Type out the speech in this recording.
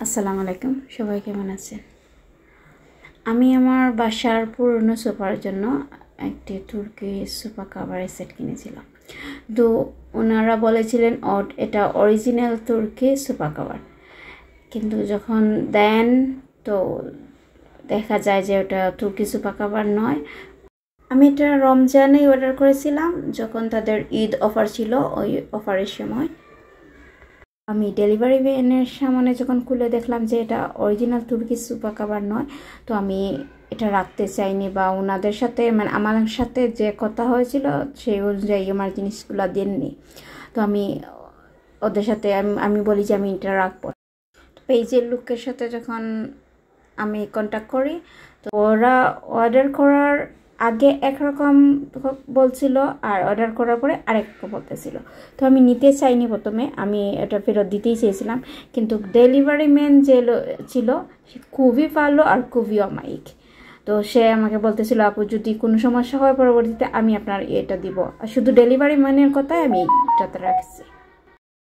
আসসালামু আলাইকুম, সবাই কেমন আছেন? আমি আমার বাসার পুরনো সোফার জন্য একটি তুর্কি সোফা কাভারের সেট কিনেছিলাম। তো ওনারা বলেছিলেন এটা অরিজিনাল তুর্কি সোফা কাভার, কিন্তু যখন দেন তো দেখা যায় যে ওটা তুর্কি সোফা কাভার নয়। আমি এটা রমজানেই অর্ডার করেছিলাম, যখন তাদের ঈদ অফার ছিল, ওই অফারের সময়। আমি ডেলিভারি ম্যানের সামনে যখন খুলে দেখলাম যে এটা অরিজিনাল তুর্কি সোফা কাভার নয়, তো আমি এটা রাখতে চাইনি, বা ওনাদের সাথে মানে আমার সাথে যে কথা হয়েছিল সেই অনুযায়ী আমার জিনিসগুলো দেননি। তো আমি ওদের সাথে আমি বলি যে আমি এটা রাখবো। পেজের লোকের সাথে যখন আমি কন্ট্যাক্ট করি, তো ওরা অর্ডার করার আগে একরকম বলছিল, আর অর্ডার করার পরে আরেক রকম বলতেছিল। তো আমি নিতে চাইনি, প্রথমে আমি এটা ফেরত দিতেই চেয়েছিলাম, কিন্তু ডেলিভারি ম্যান যে ছিল সে খুবই ভালো আর খুবই অমায়িক। তো সে আমাকে বলতেছিল, আপু যদি কোনো সমস্যা হয় পরবর্তীতে আমি আপনার এটা দিব। আর শুধু ডেলিভারি ম্যানের কথাই আমি এটাতে রাখছি।